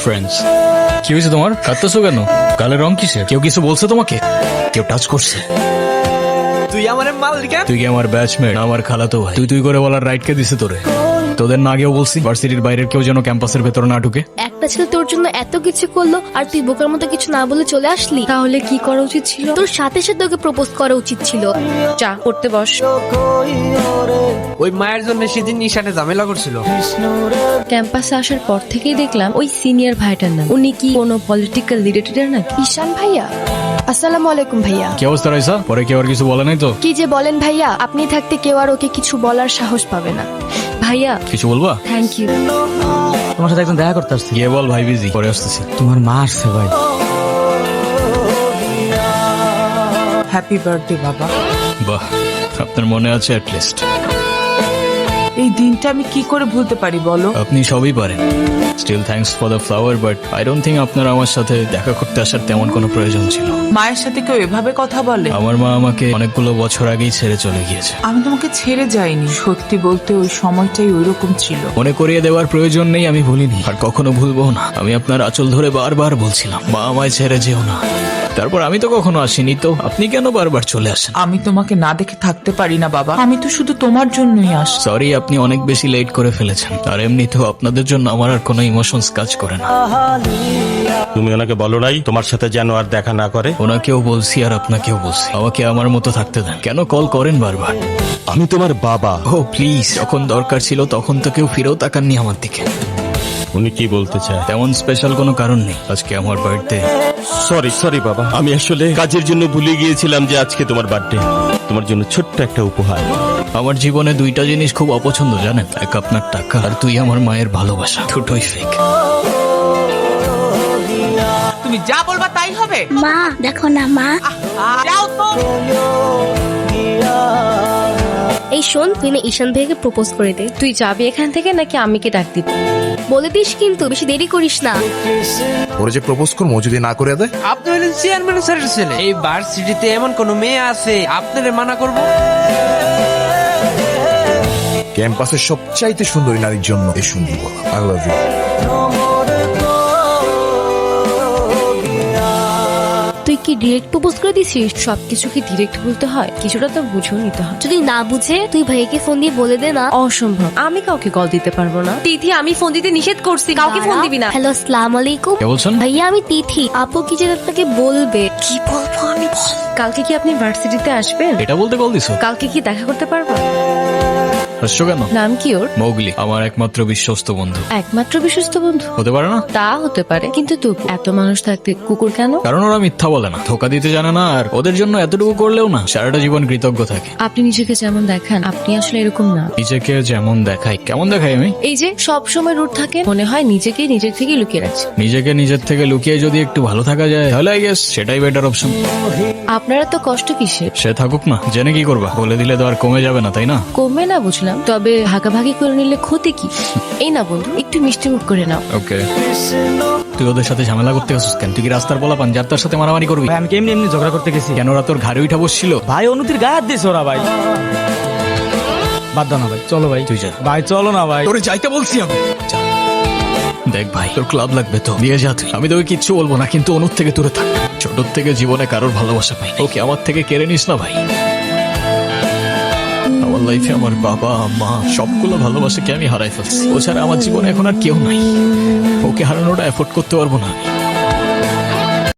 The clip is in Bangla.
ফ্রেন্ডস, কি হয়েছে তোমার? কাঁদতেছো কেন? গালের রং কিসের? কেউ কিছু বলছে তোমাকে? কেউ টাচ করছে? তুই আমার মালিকা? তুই কি আমার ব্যাচমেট? আমার খালাতো ভাই। তুই করে বলার রাইট কে দিছে তোরে? তোদের না আগেও বলছি ভার্সিটির বাইরের কেউ যেন ক্যাম্পাসের ভেতরে না ঢুকে। একটা ছেলে তোর জন্য এত কিছু করলো আর তুই বোকার মতো কিছু না বলে চলে আসলি। তাহলে কি করা উচিত ছিল? তোর সাথে সাথে ওকে প্রপোজ করা উচিত ছিল। চা করতে বস। ওই মায়ের জন্য সেদিন নিশানে ঝামেলা করছিল। ক্যাম্পাসে আসার পর থেকেই দেখলাম ওই সিনিয়র ভাইটার নাম। উনি কি কোনো পলিটিক্যাল রিলেটেড নাকি? ঈশান ভাইয়া, আসসালামু আলাইকুম ভাইয়া। কি অবস্থা রাইসা? পরে কেউ আর কিছু বলে নাই তো? কি যে বলেন ভাইয়া, আপনি থাকতে কেউ আর ওকে কিছু বলার সাহস পাবে না। ভাইয়া কিছু বলবা? Thank you. তোমার সাথে একদম দেখা করতে আসছি। গিয়ে বল ভাই বিজি, পরে আসতেছি। তোমার মা আসছে ভাই। হ্যাপি বার্থডে বাবা। বাহ, আপনার মনে আছে অ্যাট লিস্ট। এই দিনটা আমি কি করে ভুলতে পারি বলো? আপনি সবই পারেন। Still thanks for the flower, but I don't think আপনার আমার সাথে দেখা করতে আসার তেমন কোনো প্রয়োজন ছিল। মায়ের সাথে কেউ এভাবে কথা বলে? আমার মা আমাকে অনেকগুলো বছর আগেই ছেড়ে চলে গিয়েছে। আমি তোমাকে ছেড়ে যাইনি, সত্যি বলতে ওই সময়টাই ওইরকম ছিল। মনে করিয়ে দেওয়ার প্রয়োজন নেই, আমি ভুলিনি আর কখনো ভুলবো না। আমি আপনার আঁচল ধরে বারবার বলছিলাম, মা আমায় ছেড়ে যেও না। তারপর আমি তো কখনো আসিনি, তো আপনি কেন বারবার চলে আসেন? আমি তোমাকে না দেখে থাকতে পারি না বাবা, আমি তো শুধু তোমার জন্যই আস। সরি, আপনি অনেক বেশি লেট করে ফেলেছেন। আর এমনিতেও আপনাদের জন্য আমার আর কোনো ইমোশনস কাজ করে না। তুমি ওনাকে বলো নাই তোমার সাথে যেন আর দেখা না করে? ওনাকেও বলছি আর আপনাকেও বলছি, আমাকে আমার মতো থাকতে দেন। কেন কল করেন বারবার? আমি তোমার বাবা। ও প্লিজ, যখন দরকার ছিল তখন তো কেউ ফিরেও তাকাননি আমার দিকে। উনি কি বলতে চায়? তেমন স্পেশাল কোনো কারণ নেই, আজকে আমার বার্থডে। সরি বাবা, আমি আসলে কাজের জন্য ভুলে গিয়েছিলাম যে আজকে তোমার বার্থডে। তোমার জন্য ছোট্ট একটা উপহার। আমার জীবনে দুইটা জিনিস খুব অপছন্দ জানেন, এক আপনার টাকা আর তুই আমার মায়ের ভালোবাসা। দুটোই ফেক। তুমি যা বলবা তাই হবে। মা দেখো না মা। যাও তো। এই শোন, তুই না ঈশান ভাইকে প্রপোজ করে দে। তুই যাবি এখান থেকে নাকি আমিকে ডাক দিব? বলে দিস কিন্তু, বেশি দেরি করিস না। ওরা যে প্রপোজ করবো যদি না করে দেয়? আপনি হলেন চেয়ারম্যান স্যারের ছেলে। এই ভার্সিটিতে এমন কোন মেয়ে আছে আপনারে মানা করবো? ক্যাম্পাসের সবচাইতে সুন্দরী নারীর জন্য এই সুন্দর বলা আই লাভ ইউ। তুই কি ডিরেক্ট প্রপোজ করে দিছিস? সবকিছু কি ডিরেক্ট বলতে হয়? কিছুটা তো বুঝেও নিতে হয়। যদি না বুঝে তুই ভাইকে ফোন দিয়ে বলে দে না। অসম্ভব, আমি কাউকে কল দিতে পারবো না। তিথি, আমি ফোন দিতে নিষেধ করছি, কাউকে ফোন দিবি না। হ্যালো, আসসালামু আলাইকুম। কে বলছেন? ভাইয়া আমি তিথি। আপু কি যেন আপনাকে বলবে। কি বলবো আমি? কালকে কি আপনি ভার্সিটিতে আসবেন? এটা বলতে কল দিছো? কালকে কি দেখা করতে পারবো? হাসছো কেন? নাম কি ওর? মৌগলি, আমার একমাত্র বিশ্বস্ত বন্ধু। একমাত্র বিশ্বস্ত বন্ধু? হতে পারে না? তা হতে পারে, কিন্তু তুই এত মানুষ থাকতে কুকুর কেন? কারণ ওরা মিথ্যা বলে না, ধোকা দিতে জানে না, আর ওদের জন্য এতটুকু করলেও না সারাটা জীবন কৃতজ্ঞ থাকে। আপনি নিজেকে যেমন দেখান, আপনি আসলে এরকম না। নিজেকে যেমন দেখাই? কেমন দেখাই আমি? এই যে সব সময় রুট থাকে, মনে হয় নিজেকে নিজের থেকে লুকিয়ে রাখছে। নিজেকে নিজের থেকে লুকিয়ে যদি একটু ভালো থাকা যায় তাহলে আই গেস সেটাই বেটার অপশন। আপনারা তো কষ্ট কিসের? সে থাকুক না, জেনে কি করবা? বলে দিলে তো আর কমে যাবে না, তাই না? কমবে না বুঝলাম, তবে ভাগাভাগি করে নিলে ক্ষতি কি? এই না বন্ধু, একটু মিষ্টি মুখ করে নাও। ওকে, তুই ওদের সাথে ঝামেলা করতে গেছিস কেন? তুই কি রাস্তার বলা পান যার তার সাথে মারামারি করবি? ভাই আমি কেমনি এমনি ঝগড়া করতে গেছি। কেন ওরা তোর ঘাড়ে উঠা বসছিল? ভাই অনুতির গায়ে হাত দিয়েছে ওরা ভাই। বাদ দাও না ভাই, চলো ভাই। তুই যা ভাই চলো না ভাই। তোরে যাইতে বলছি আমি। যা। দেখ ভাই, তোর ক্লাব লাগবে তো দিয়ে যা তুই। আমি তোকে কিচ্ছু বলবো না, কিন্তু অনুর থেকে দূরে থাক। ছোট থেকে জীবনে কারোর ভালোবাসা পাই, ওকে আমার থেকে কেড়ে নিস না ভাই। আমার লাইফে আমার বাবা মা সবগুলো ভালোবাসাকে আমি হারাই ফেলছি। ও ছাড়া আমার জীবনে এখন আর কেউ নাই। ওকে হারানোটা এফোর্ড করতে পারবো না আমি।